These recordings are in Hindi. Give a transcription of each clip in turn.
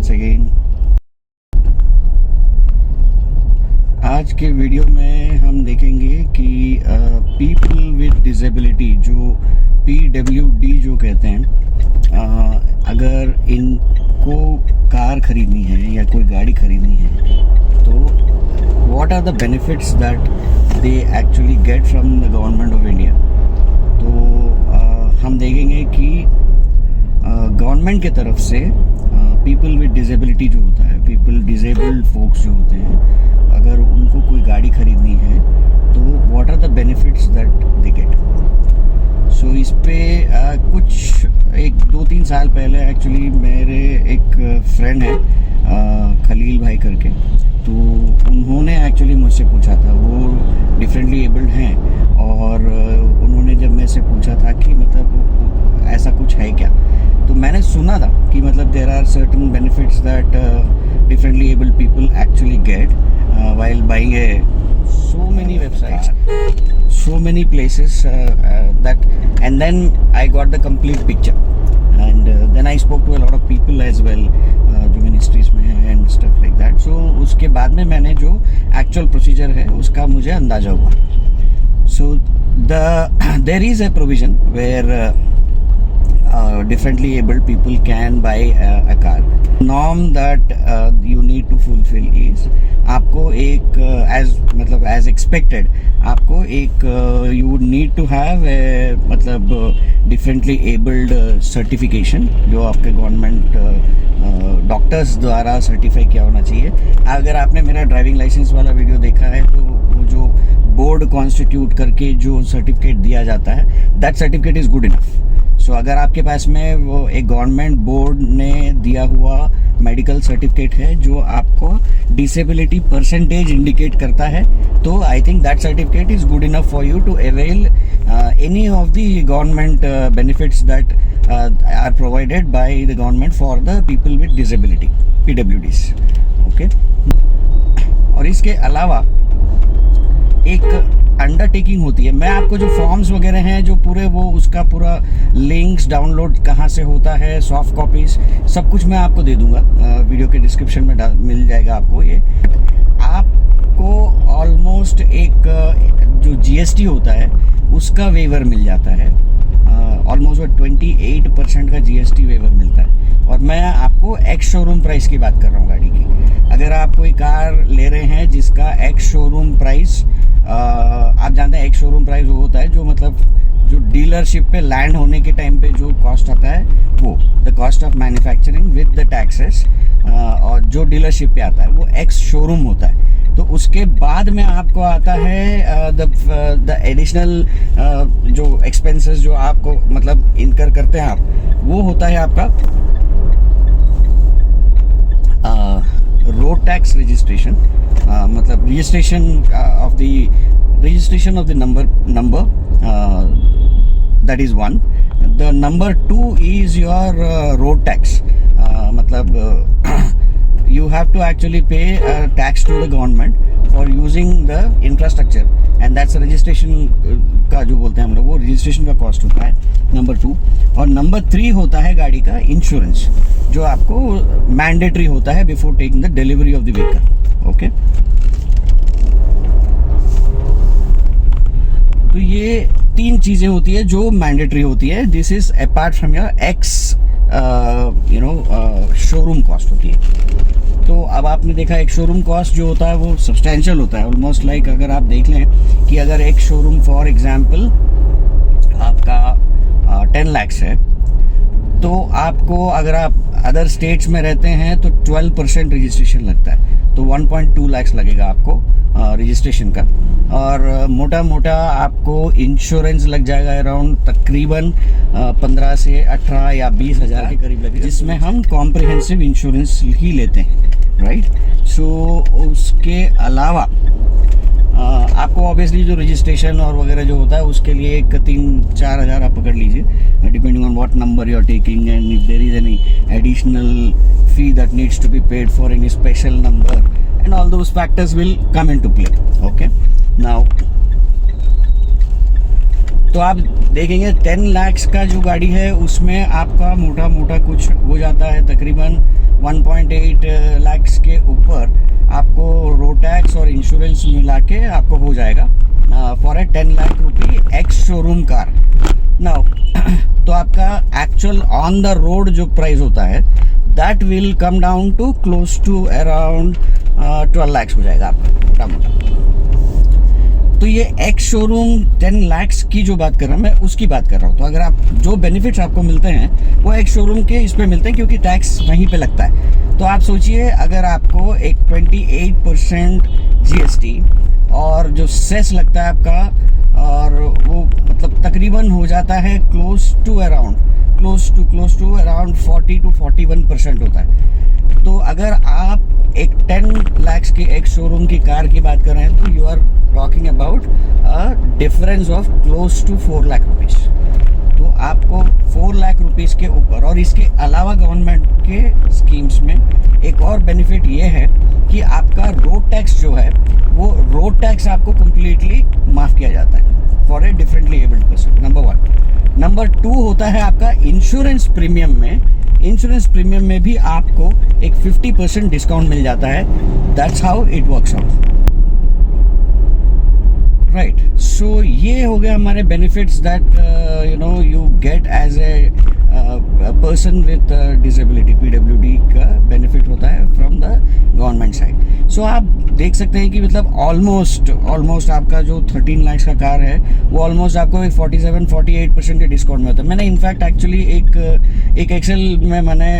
once again. आज के वीडियो में हम देखेंगे कि पीपल विद डिसेबिलिटी जो PWD जो कहते हैं, अगर इनको कार खरीदनी है या कोई गाड़ी खरीदनी है तो what are the benefits that they actually get from the government of India. तो हम देखेंगे कि गवर्नमेंट की तरफ से पीपल विद डिसेबिलिटी जो होता है, पीपल डिसेबल्ड फोक्स जो होते हैं, अगर उनको कोई गाड़ी खरीदनी है तो what are the benefits that they get. So इस पे कुछ 1-2-3 साल पहले एक्चुअली मेरे एक फ्रेंड है खलील भाई करके, तो उन्होंने एक्चुअली मुझसे पूछा था, वो डिफरेंटली एबल्ड हैं, और उन्होंने जब मेरे से पूछा था कि मतलब ऐसा कुछ है क्या, तो मैंने सुना था कि मतलब there are certain benefits that differently abled people actually get while buying so many websites, so many places that, and then I got the complete picture, and then I spoke to a lot of people as well जो मिनिस्ट्रीज में है and stuff like that. So उसके बाद में मैंने जो actual procedure है उसका मुझे अंदाजा हुआ. So there is a provision where differently abled people can buy a car. Norm that you need to fulfill is आपको एक as expected आपको एक you would need to have a मतलब differently abled certification जो आपके गवर्नमेंट डॉक्टर्स द्वारा सर्टिफाई किया होना चाहिए. अगर आपने मेरा ड्राइविंग लाइसेंस वाला वीडियो देखा है तो वो जो बोर्ड कॉन्स्टिट्यूट करके जो सर्टिफिकेट दिया जाता है, that certificate is good enough. So अगर आपके पास में वो एक गवर्नमेंट बोर्ड ने दिया हुआ मेडिकल सर्टिफिकेट है जो आपको डिसेबिलिटी परसेंटेज इंडिकेट करता है, तो I think that certificate is good enough for you to avail any of the government benefits that are provided by the government for the people with disability, PWDs. Okay. और इसके अलावा एक अंडरटेकिंग होती है. मैं आपको जो फॉर्म्स वगैरह हैं जो पूरे वो उसका पूरा लिंक्स डाउनलोड कहाँ से होता है, सॉफ्ट कॉपीज सब कुछ मैं आपको दे दूंगा, वीडियो के डिस्क्रिप्शन में मिल जाएगा आपको. ये आपको ऑलमोस्ट एक जो GST होता है उसका वेवर मिल जाता है, ऑलमोस्ट 28% का GST वेवर मिलता है. और मैं आपको एक्स शोरूम प्राइस की बात कर रहा हूँ गाड़ी की. अगर आप कोई कार ले रहे हैं जिसका एक्स शोरूम प्राइस, आप जानते हैं एक्स शोरूम प्राइस वो होता है जो मतलब जो डीलरशिप पे लैंड होने के टाइम पे जो कॉस्ट आता है, वो the cost of manufacturing with the taxes, और जो डीलरशिप पे आता है वो एक्स शोरूम होता है. तो उसके बाद में आपको आता है द एडिशनल जो एक्सपेंसेस जो आपको मतलब इनकर करते हैं आप, वो होता है आपका रोड टैक्स रजिस्ट्रेशन, मतलब registration of the number that is one. The number 2 is your road tax, मतलब you have to actually pay tax to the government for using the infrastructure, and that's a registration का जो बोलते हैं हम लोग, वो रजिस्ट्रेशन का कॉस्ट होता है नंबर 2. और नंबर 3 होता है गाड़ी का इंश्योरेंस, जो आपको मैंडेटरी होता है before taking the delivery of the vehicle. Okay. तो ये 3 चीज़ें होती है जो मैंडेटरी होती है. This is apart from your ex showroom cost होती है. तो अब आपने देखा एक शोरूम कॉस्ट जो होता है वो सब्सटैंशियल होता है, ऑलमोस्ट लाइक अगर आप देख लें कि अगर एक शोरूम फॉर एग्जांपल आपका 10 लाख है, तो आपको अगर आप अदर स्टेट्स में रहते हैं तो 12% रजिस्ट्रेशन लगता है, तो 1.2 लाख लगेगा आपको रजिस्ट्रेशन का. और मोटा मोटा आपको इंश्योरेंस लग जाएगा अराउंड तकरीबन 15 से 18 या 20 हज़ार के करीब लगेगा, जिसमें हम कॉम्प्रिहेंसिव इंश्योरेंस ही लेते हैं, राइट. सो उसके अलावा आपको ऑब्वियसली जो रजिस्ट्रेशन और वगैरह जो होता है उसके लिए 3-4 हज़ार आप पकड़ लीजिए, depending on what number you are taking, and if there is any additional fee that needs to be paid for any special number, and all those factors will come into play. Okay. Now तो आप देखेंगे 10 लाख का जो गाड़ी है उसमें आपका मोटा मोटा कुछ हो जाता है तकरीबन 1.8 लाख के ऊपर आपको रोड टैक्स और इंश्योरेंस मिला के आपको हो जाएगा for a 10 lakh rupee ex showroom car. Now तो आपका एक्चुअल ऑन द रोड जो प्राइस होता है that will come down to close to around 12 lakh हो जाएगा आपका मोटा मोटा। तो ये एक्स शोरूम 10 लाख की जो बात कर रहा हूँ मैं उसकी बात कर रहा हूँ। तो अगर आप जो बेनिफिट्स आपको मिलते हैं वो एक्स शोरूम के इस पे मिलते हैं क्योंकि टैक्स वहीं पे लगता है। तो आप सोचिए अगर आपको एक 28% जीएसटी और जो सेस लगता है आपका और वो मतलब तकरीबन हो जाता है क्लोज टू अराउंड 40 to 41% होता है। तो अगर आप एक 10 लाख की एक शोरूम की कार की बात कर रहे हैं तो you are talking about a difference of close to 4 lakh rupees. तो आपको 4 लाख रुपीज़ के ऊपर और इसके अलावा गवर्नमेंट के स्कीम्स में एक और बेनिफिट ये है कि आपका रोड टैक्स जो है वो रोड टैक्स आपको कम्प्लीटली माफ़ किया जाता है for a differently abled person, number 1। Number 2 होता है आपका इंश्योरेंस प्रीमियम में। इंश्योरेंस प्रीमियम में भी आपको एक 50% डिस्काउंट मिल जाता है। That's how it works out, right. So ये हो गया हमारे benefits that you get as a person with disability. PWD का बेनिफिट होता है from the government side. So आप देख सकते हैं कि मतलब ऑलमोस्ट आपका जो 13 लाख का कार है वो ऑलमोस्ट आपको एक 47-48% के डिस्काउंट में होता है। मैंने इनफैक्ट एक्चुअली एक एक्सेल में मैंने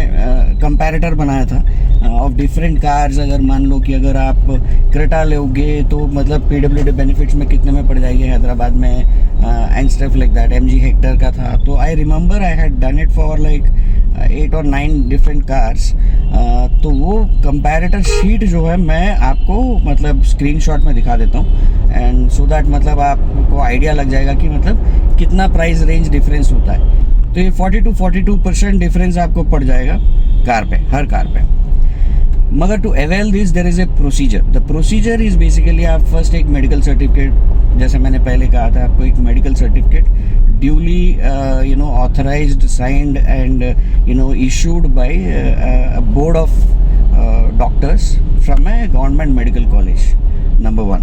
कंपैरेटर बनाया था ऑफ डिफरेंट कार्स। अगर मान लो कि अगर आप क्रेटा लोगे तो मतलब पीडब्ल्यूडी बेनिफिट्स में कितने में पड़ जाएगी हैदराबाद में and stuff like that. MG Hector का था तो I remember I had done it for like 8 or 9 different cars. तो वो कंपैरेटर शीट जो है मैं आपको मतलब स्क्रीनशॉट में दिखा देता हूँ एंड सो दैट मतलब आपको आइडिया लग जाएगा कि मतलब कितना प्राइस रेंज डिफरेंस होता है। तो ये 40 to 42% डिफरेंस आपको पड़ जाएगा कार पे, हर कार पे। मगर to avail this there is a procedure. The procedure is basically आप फर्स्ट एक मेडिकल सर्टिफिकेट, जैसे मैंने पहले कहा था आपको, एक medical certificate duly authorized, signed and issued by a board of doctors from a government medical college, number 1।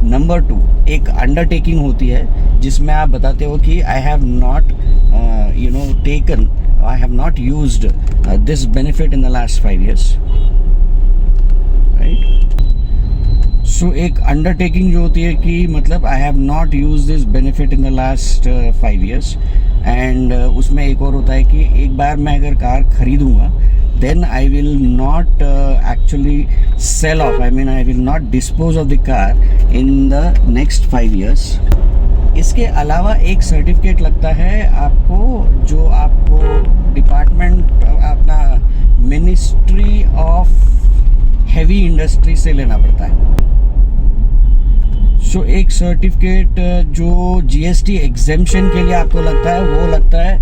Number 2 एक अंडरटेकिंग होती है जिसमें आप बताते हो कि I have not used this benefit in the last 5 years, right. So एक अंडरटेकिंग जो होती है कि मतलब I have not use this benefit in the last 5 years and उसमें एक और होता है कि एक बार मैं अगर car खरीदूंगा then I will not actually sell off, I mean I will not dispose of the car in the next 5 years। इसके अलावा एक सर्टिफिकेट लगता है आपको जो आपको डिपार्टमेंट अपना मिनिस्ट्री ऑफ हैवी इंडस्ट्री से लेना पड़ता है। सो एक सर्टिफिकेट जो जीएसटी एग्जेम्पशन के लिए आपको लगता है वो लगता है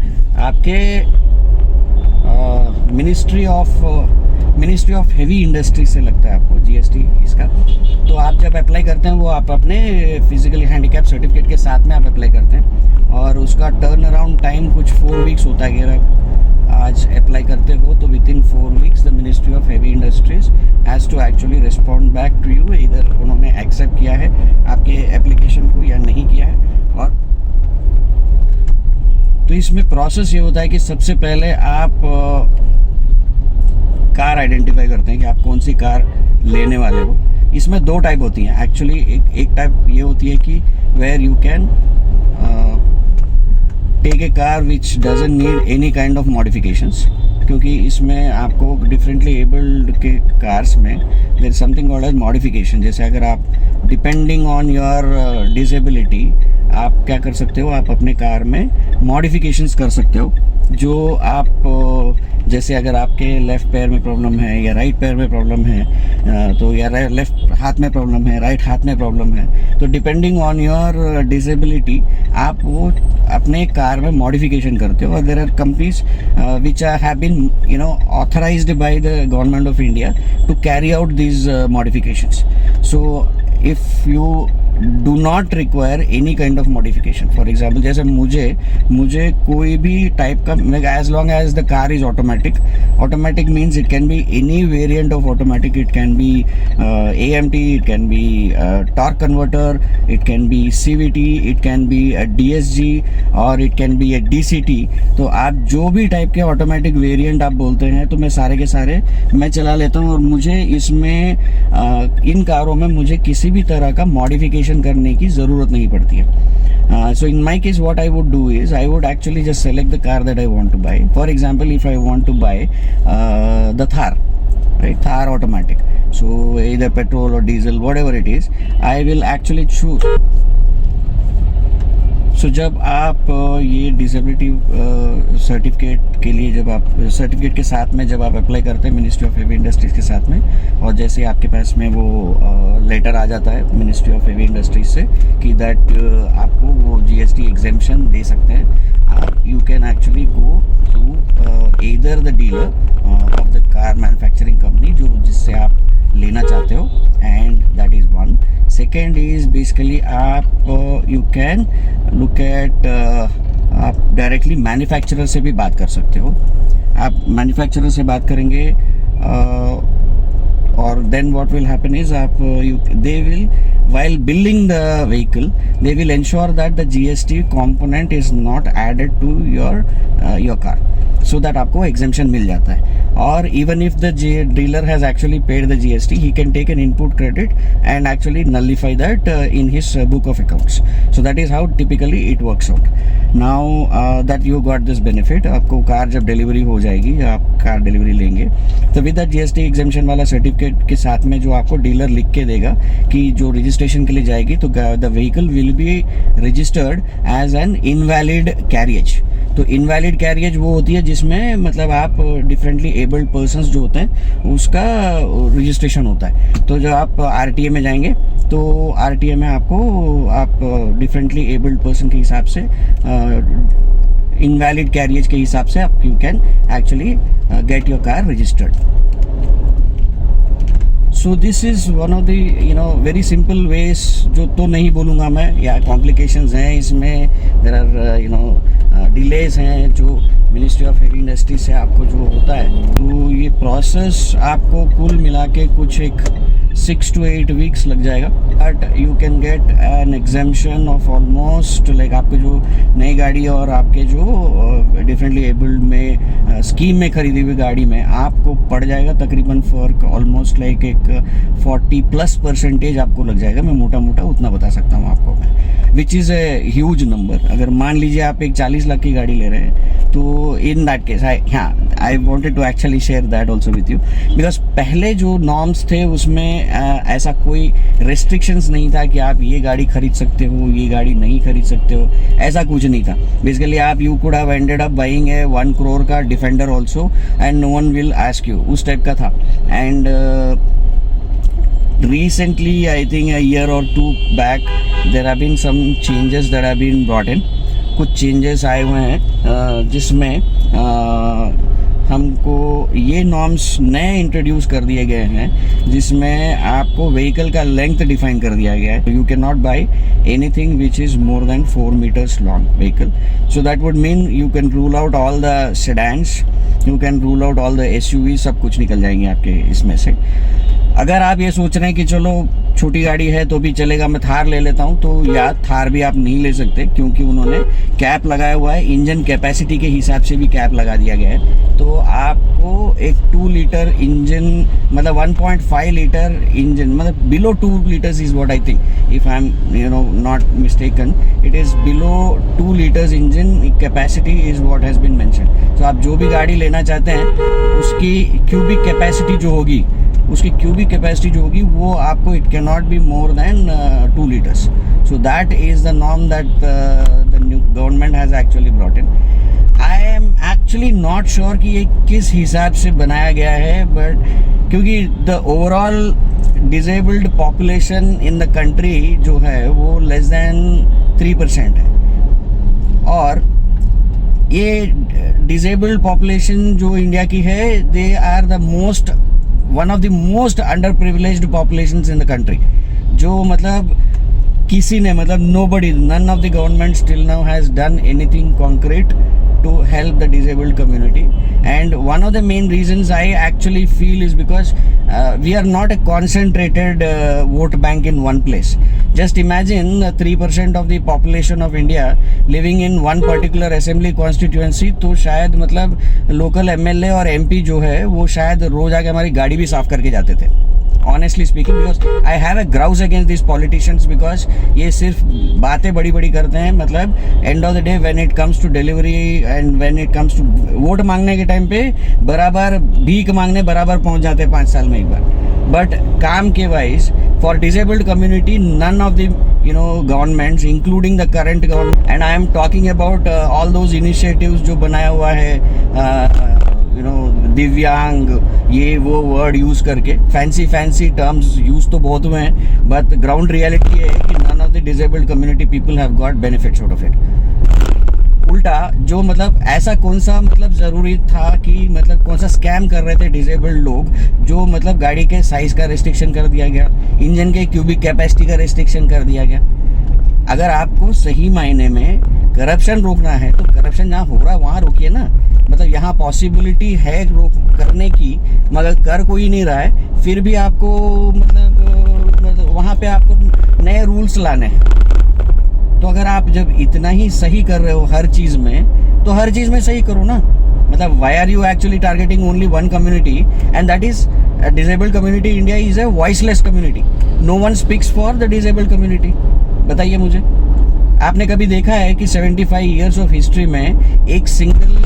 आपके मिनिस्ट्री ऑफ हैवी इंडस्ट्री से लगता है आपको जीएसटी इसका। तो आप जब अप्लाई करते हैं वो आप अपने फिजिकली हैंडीकैप सर्टिफिकेट के साथ में आप अप्लाई करते हैं और उसका टर्न अराउंड टाइम कुछ 4 weeks होता है। अगर आप आज अप्लाई करते हो तो within 4 weeks the ministry of heavy industries has to actually respond back to you, इधर उन्होंने एक्सेप्ट किया है आपके एप्लीकेशन को या नहीं किया है। और तो इसमें प्रोसेस ये होता है कि सबसे पहले आप कार आइडेंटिफाई करते हैं कि आप कौन सी कार लेने वाले हो। इसमें 2 टाइप होती हैं एक्चुअली। एक टाइप ये होती है कि where you can take a car which doesn't need any kind of modifications, क्योंकि इसमें आपको डिफरेंटली एबल्ड के कार्स में there is something called as modification. जैसे अगर आप डिपेंडिंग ऑन योर डिसेबिलिटी आप क्या कर सकते हो, आप अपने कार में मॉडिफिकेशंस कर सकते हो। जो आप जैसे अगर आपके लेफ़्ट पैर में प्रॉब्लम है या राइट पैर में प्रॉब्लम है तो या लेफ़्ट हाथ में प्रॉब्लम है, राइट हाथ में प्रॉब्लम है, तो डिपेंडिंग ऑन योर डिसेबिलिटी आप वो अपने कार में मॉडिफिकेशन करते हो। और there are companies which have been authorised by the government of India to carry out these modifications. So if you do not require any kind of modification. For example जैसे मुझे कोई भी टाइप का, as long as the car is automatic means it can be any variant of automatic. It can be AMT, it can be torque converter, it can be CVT, it can B DSG और इट कैन बी DCT. तो आप जो भी टाइप के ऑटोमेटिक वेरिएंट आप बोलते हैं तो मैं सारे के सारे मैं चला लेता हूँ, और मुझे इसमें इन कारों में मुझे किसी भी तरह का मॉडिफिकेशन करने की ज़रूरत नहीं पड़ती है. So in my case what I would do is I would actually just select the car that I want to buy. For example, if I want to buy the Thar, right, Thar automatic, so either petrol or diesel, whatever it is, I will actually choose. So जब आप ये डिसेबिलिटी सर्टिफिकेट के लिए, जब आप सर्टिफिकेट के साथ में जब आप अप्लाई करते हैं मिनिस्ट्री ऑफ हेवी इंडस्ट्रीज़ के साथ में, और जैसे आपके पास में वो लेटर आ जाता है मिनिस्ट्री ऑफ हेवी इंडस्ट्रीज से कि दैट आपको वो GST एग्जेम्पशन दे सकते हैं, आप you can actually go to either the dealer of the car manufacturing company जो जिससे आप लेना चाहते हो, and that is one. Second is basically आप यू कैन लुक एट, आप डायरेक्टली मैन्युफैक्चरर से भी बात कर सकते हो. आप मैन्युफैक्चरर से बात करेंगे और then what will happen is they will while billing the vehicle they will ensure that the GST component is not added to your car, so that आपको exemption मिल जाता है. और even if the dealer has actually paid the GST, he can take an input credit and actually nullify that in his book of accounts. So that is how typically it works out. Now that you got this benefit, आपको कार जब डिलीवरी हो जाएगी, आप कार डिलीवरी लेंगे तो विद द GST एग्जेम्पशन वाला सर्टिफिकेट के साथ में जो आपको डीलर लिख के देगा कि जो रजिस्ट्रेशन के लिए जाएगी तो the vehicle will be registered as an invalid carriage. तो इनवैलिड कैरियज वो होती है जिसमें मतलब आप डिफरेंटली एबल्ड पर्सन्स जो होते हैं उसका रजिस्ट्रेशन होता है. तो जब आप RTA में जाएंगे तो RTA में आपको आप डिफरेंटली एबल्ड पर्सन के हिसाब से इनवैलिड कैरियज के हिसाब से आप you can actually get your car registered. So this is one of the very simple ways, जो तो नहीं बोलूँगा मैं, या कॉम्प्लिकेशंस हैं इसमें, देयर आर डिलेज हैं जो मिनिस्ट्री ऑफ हेवी इंडस्ट्री से आपको जो होता है. तो ये प्रोसेस आपको कुल मिला के कुछ एक 6 to 8 weeks लग जाएगा. But you can get an exemption of almost like आपके जो नई गाड़ी और आपके जो डिफरेंटली एबल्ड में स्कीम में खरीदी हुई गाड़ी में आपको पड़ जाएगा तकरीबन फॉर ऑलमोस्ट लाइक एक 40+% आपको लग जाएगा. मैं मोटा मोटा उतना बता सकता हूँ आपको मैं, which is a huge number. अगर मान लीजिए आप एक 40 लाख की गाड़ी ले रहे हैं तो in that case I wanted to actually share that also with you, because पहले जो नॉर्म्स थे उसमें ऐसा कोई रेस्ट्रिक्शंस नहीं था कि आप ये गाड़ी खरीद सकते हो, ये गाड़ी नहीं खरीद सकते हो, ऐसा कुछ नहीं था. बेसिकली आप you could have ended up buying a 1 crore का Defender also and no one will ask you, उस टाइप का था. And recently I think a year or 2 back there have been some changes that have been brought in. कुछ चेंजेस आए हुए हैं जिसमें हमको ये नॉर्म्स नए इंट्रोड्यूस कर दिए गए हैं जिसमें आपको व्हीकल का लेंथ डिफाइन कर दिया गया है. You can not by anything which is more than 4 meters long vehicle. So that would mean you can rule out all the sedans, you can rule out all the SUV, सब कुछ निकल जाएंगे आपके इसमें से. अगर आप ये सोच रहे हैं कि चलो छोटी गाड़ी है तो भी चलेगा, मैं थार ले लेता हूँ, तो या थार भी आप नहीं ले सकते क्योंकि उन्होंने कैप लगाया हुआ है. इंजन कैपेसिटी के हिसाब से भी कैप लगा दिया गया है. तो आपको एक 2 लीटर इंजन मतलब 1.5 लीटर इंजन मतलब below 2 liters is what I think, if I am not mistaken, it is below 2 liters engine capacity is what has been mention. तो आप जो भी गाड़ी लेना चाहते हैं उसकी क्यूबिक कैपेसिटी जो होगी वो आपको it can not be more than 2 liters. So that is the norm that the new government has actually brought in. I am actually not sure कि ये किस हिसाब से बनाया गया है, बट क्योंकि the overall disabled population in the country जो है वो लेस देन 3% है, और ये डिसेबल्ड पॉपुलेशन जो इंडिया की है they are the one of the most underprivileged populations in the country. जो मतलब किसी ने मतलब nobody, none of the government still now has done anything concrete to help the disabled community. And one of the main reasons I actually feel is because we are not a concentrated vote bank in one place. Just imagine 3% of the population of India living in one particular assembly constituency, तो शायद मतलब local MLA और MP जो है वो शायद रोज आके हमारी गाड़ी भी साफ करके जाते थे. Honestly speaking, because I have a grouse against these politicians because ये सिर्फ बातें बड़ी बड़ी करते हैं. मतलब end of the day when it comes to delivery and when it comes to vote मांगने के टाइम पे बराबर भीख मांगने बराबर पहुंच जाते हैं 5 साल में एक बार. But काम के wise for disabled community none of the governments including the current government, and I am talking about all those initiatives जो बनाया हुआ है दिव्यांग ये वो वर्ड यूज करके फैंसी टर्म्स यूज तो बहुत हुए हैं, बट ग्राउंड रियलिटी है कि none of the disabled community people have got benefits out of it. उल्टा जो मतलब ऐसा कौन सा मतलब जरूरी था कि मतलब कौन सा स्कैम कर रहे थे डिसेबल्ड लोग, जो मतलब गाड़ी के साइज का रिस्ट्रिक्शन कर दिया गया, इंजन के क्यूबिक कैपेसिटी का रिस्ट्रिक्शन कर दिया गया. अगर आपको सही मायने में करप्शन रोकना है तो करप्शन जहाँ हो रहा है वहाँ रोकिए ना. मतलब यहाँ पॉसिबिलिटी है रोक करने की, मगर कर कोई नहीं रहा है, फिर भी आपको मतलब वहाँ पे आपको नए रूल्स लाने हैं. तो अगर आप जब इतना ही सही कर रहे हो हर चीज़ में, तो हर चीज़ में सही करो ना. मतलब why are you actually targeting only one community, and that is disabled community. India is a voiceless community. No one speaks for the disabled community. बताइए मुझे, आपने कभी देखा है कि 75 ईयर्स ऑफ हिस्ट्री में एक सिंगल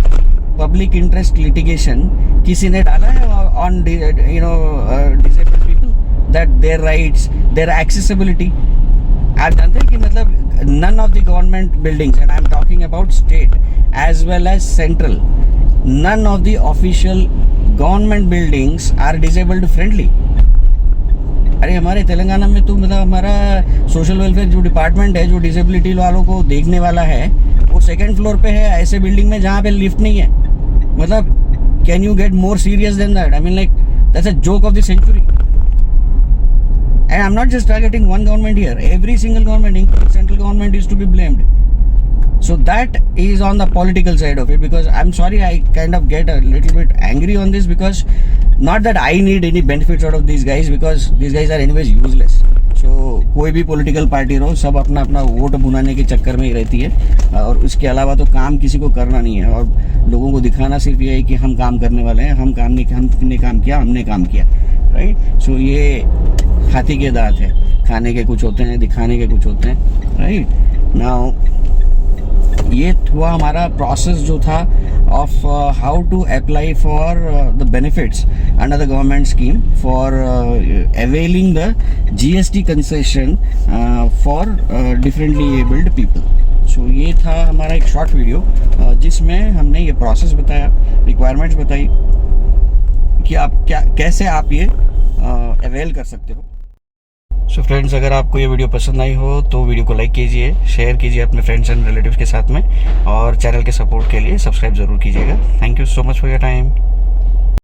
पब्लिक इंटरेस्ट लिटिगेशन किसी ने डाला है on disabled people, that their rights, their accessibility? आप जानते हैं कि मतलब none of the government buildings, and I am talking about state as well as central, none of the official government buildings are disabled friendly. अरे हमारे तेलंगाना में तो मतलब हमारा सोशल वेलफेयर जो डिपार्टमेंट है, जो डिसेबिलिटी वालों को देखने वाला है, वो 2nd फ्लोर पे है ऐसे बिल्डिंग में जहाँ पे लिफ्ट नहीं है. मतलब can you get more serious than that? I mean like that's a joke of the century. And I'm not just targeting one government here. Every single government, including central government, is to be blamed. So that is on the political side of it, because I'm sorry, I kind of get a little bit angry on this, because not that I need any benefits out of these guys, because these guys are anyways useless. So कोई भी पॉलिटिकल पार्टी रहो, सब अपना अपना वोट बुनाने के चक्कर में ही रहती है, और उसके अलावा तो काम किसी को करना नहीं है, और लोगों को दिखाना सिर्फ ये है कि हम काम करने वाले हैं, हम काम नहीं, हमने काम किया, हमने काम किया, राइट. सो ये हाथी के दांत है, खाने के कुछ होते हैं, दिखाने के कुछ होते हैं, राइट. नाउ ये हुआ हमारा प्रोसेस जो था of how to apply for the benefits under the government scheme for availing the GST concession for differently abled people. So ये था हमारा एक शॉर्ट वीडियो जिसमें हमने ये प्रोसेस बताया, रिक्वायरमेंट्स बताई कि आप कैसे आप ये अवेल कर सकते हो. सो फ्रेंड्स, अगर आपको ये वीडियो पसंद आई हो तो वीडियो को लाइक कीजिए, शेयर कीजिए अपने फ्रेंड्स एंड रिलेटिव्स के साथ में, और चैनल के सपोर्ट के लिए सब्सक्राइब ज़रूर कीजिएगा. Thank you so much for your time.